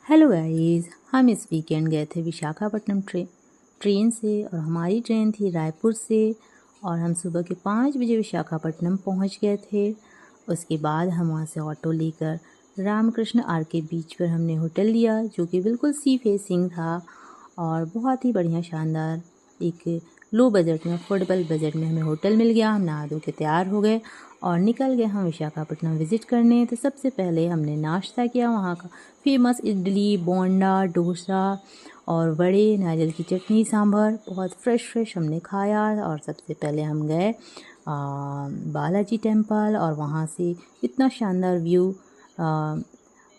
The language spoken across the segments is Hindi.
हेलो गाइस, हम इस वीकेंड गए थे विशाखापट्टनम ट्रेन से। और हमारी ट्रेन थी रायपुर से और हम सुबह के 5 बजे विशाखापट्टनम पहुंच गए थे। उसके बाद हम वहां से ऑटो लेकर रामकृष्ण आर के बीच पर हमने होटल लिया, जो कि बिल्कुल सी फेसिंग था और बहुत ही बढ़िया शानदार एक लो बजट में, अफोर्डेबल बजट में हमें होटल मिल गया। हम नहा धो के तैयार हो गए और निकल गए हम विशाखापट्टनम विज़िट करने। तो सबसे पहले हमने नाश्ता किया वहाँ का फेमस इडली, बोंडा, डोसा और वड़े, नारियल की चटनी, सांभर, बहुत फ्रेश हमने खाया। और सबसे पहले हम गए बालाजी टेम्पल और वहाँ से इतना शानदार व्यू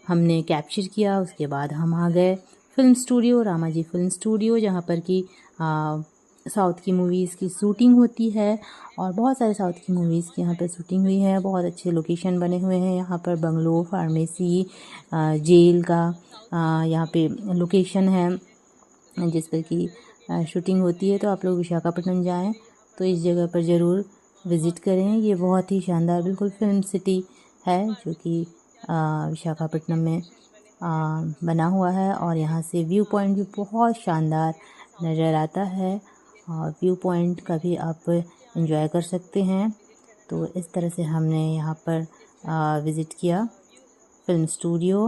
हमने कैप्चर किया। उसके बाद हम आ गए film studio, Ramaji film studio, जहाँ पर कि साउथ की मूवीज़ की शूटिंग होती है और बहुत सारे साउथ की मूवीज़ की यहाँ पर शूटिंग हुई है। बहुत अच्छे लोकेशन बने हुए हैं यहाँ पर, बंगलो, फार्मेसी, जेल का यहाँ पे लोकेशन है जिस पर कि शूटिंग होती है। तो आप लोग विशाखापट्टनम जाएं तो इस जगह पर ज़रूर विज़िट करें। ये बहुत ही शानदार बिल्कुल फिल्म सिटी है जो कि विशाखापट्टनम में बना हुआ है। और यहाँ से व्यू पॉइंट भी बहुत शानदार नज़र आता है और व्यू पॉइंट का भी आप एंजॉय कर सकते हैं। तो इस तरह से हमने यहाँ पर विज़िट किया फिल्म स्टूडियो।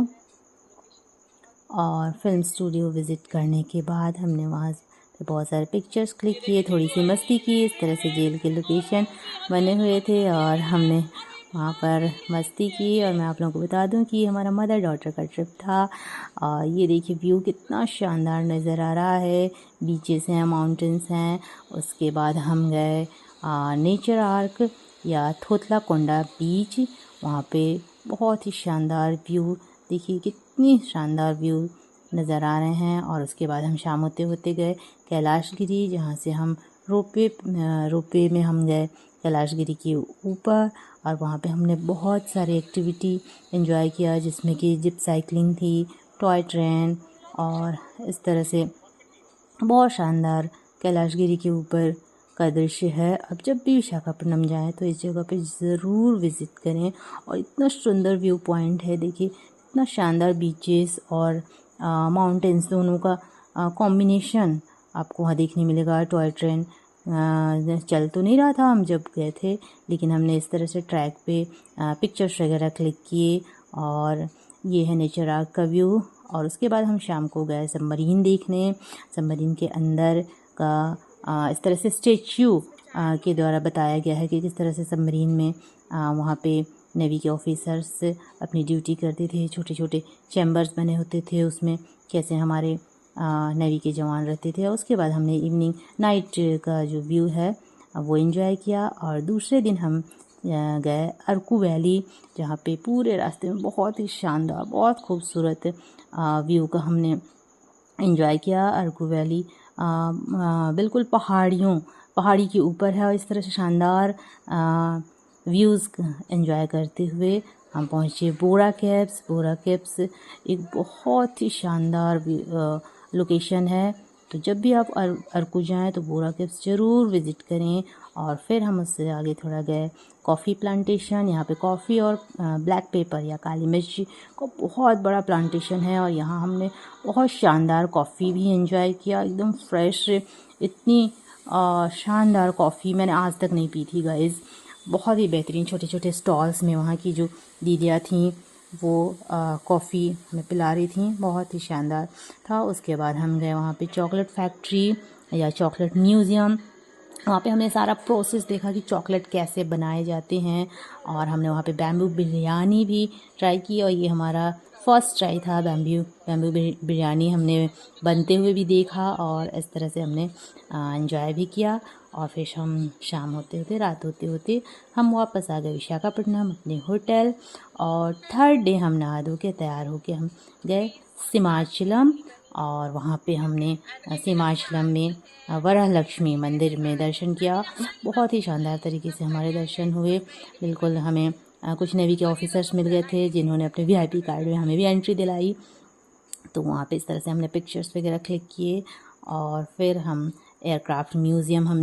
और फिल्म स्टूडियो विज़िट करने के बाद हमने वहाँ पे बहुत सारे पिक्चर्स क्लिक किए, थोड़ी सी मस्ती की। इस तरह से जेल के लोकेशन बने हुए थे और हमने वहाँ पर मस्ती की। और मैं आप लोगों को बता दूं कि हमारा मदर डॉटर का ट्रिप था। और ये देखिए व्यू कितना शानदार नज़र आ रहा है, बीचेस हैं, माउंटेन्स हैं। उसके बाद हम गए नेचर आर्क या थोथला कोंडा बीच, वहाँ पे बहुत ही शानदार व्यू, देखिए कितनी शानदार व्यू नज़र आ रहे हैं। और उसके बाद हम शाम होते होते गए कैलाशगिरी, जहाँ से हम रोपवे में हम गए कैलाशगिरी के ऊपर। और वहाँ पे हमने बहुत सारे एक्टिविटी एंजॉय किया, जिसमें कि जिप साइकिलिंग थी, टॉय ट्रेन, और इस तरह से बहुत शानदार कैलाशगिरी के ऊपर का दृश्य है। अब जब भी विशाखापट्टनम जाएं तो इस जगह पे ज़रूर विज़िट करें। और इतना सुंदर व्यू पॉइंट है, देखिए इतना शानदार बीचेस और माउंटेन्स दोनों का कॉम्बिनेशन आपको वहाँ देखने मिलेगा। टॉय ट्रेन चल तो नहीं रहा था हम जब गए थे, लेकिन हमने इस तरह से ट्रैक पे पिक्चर्स वगैरह क्लिक किए। और ये है नेचर आर्क का व्यू। और उसके बाद हम शाम को गए सबमरीन देखने। सबमरीन के अंदर का इस तरह से स्टेच्यू के द्वारा बताया गया है कि किस तरह से सबमरीन में वहाँ पे नेवी के ऑफिसर्स अपनी ड्यूटी करते थे। छोटे छोटे चैम्बर्स बने होते थे, उसमें कैसे हमारे नेवी के जवान रहते थे। और उसके बाद हमने इवनिंग नाइट का जो व्यू है वो एंजॉय किया। और दूसरे दिन हम गए अरकू वैली, जहाँ पे पूरे रास्ते में बहुत ही शानदार, बहुत खूबसूरत व्यू का हमने एंजॉय किया। अरकू वैली बिल्कुल पहाड़ी के ऊपर है और इस तरह से शानदार व्यूज़ एंजॉय करते हुए हम पहुँचे बोरा केव्स। बोरा केव्स एक बहुत ही शानदार लोकेशन है। तो जब भी आप अरकू जाएँ तो बोरा केव्स ज़रूर विज़िट करें। और फिर हम उससे आगे थोड़ा गए कॉफ़ी प्लांटेशन। यहाँ पे कॉफ़ी और ब्लैक पेपर या काली मिर्च का बहुत बड़ा प्लांटेशन है। और यहाँ हमने बहुत शानदार कॉफ़ी भी एंजॉय किया, एकदम फ्रेश। इतनी शानदार कॉफ़ी मैंने आज तक नहीं पी थी गाइज़। बहुत ही बेहतरीन छोटे छोटे स्टॉल्स में वहाँ की जो दीदियाँ थीं वो कॉफ़ी हमें पिला रही थी, बहुत ही शानदार था। उसके बाद हम गए वहाँ पे चॉकलेट फैक्ट्री या चॉकलेट म्यूज़ियम। वहाँ पे हमने सारा प्रोसेस देखा कि चॉकलेट कैसे बनाए जाते हैं। और हमने वहाँ पे बैम्बू बिरयानी भी ट्राई की और ये हमारा फर्स्ट ट्राई था। बैम्बू बिरयानी हमने बनते हुए भी देखा और इस तरह से हमने एंजॉय भी किया। और फिर हम शाम होते होते, रात होते होते हम वापस आ गए विशाखापट्टनम अपने होटल। और थर्ड डे हम नहा धो के तैयार होके हम गए सिमाचलम। और वहाँ पे हमने सिमाचलम में वरहलक्ष्मी मंदिर में दर्शन किया। बहुत ही शानदार तरीके से हमारे दर्शन हुए। बिल्कुल हमें कुछ नेवी के ऑफिसर्स मिल गए थे जिन्होंने अपने VIP कार्ड में हमें भी एंट्री दिलाई। तो वहाँ पे इस तरह से हमने पिक्चर्स वगैरह क्लिक किए। और फिर हम एयरक्राफ्ट म्यूज़ियम हम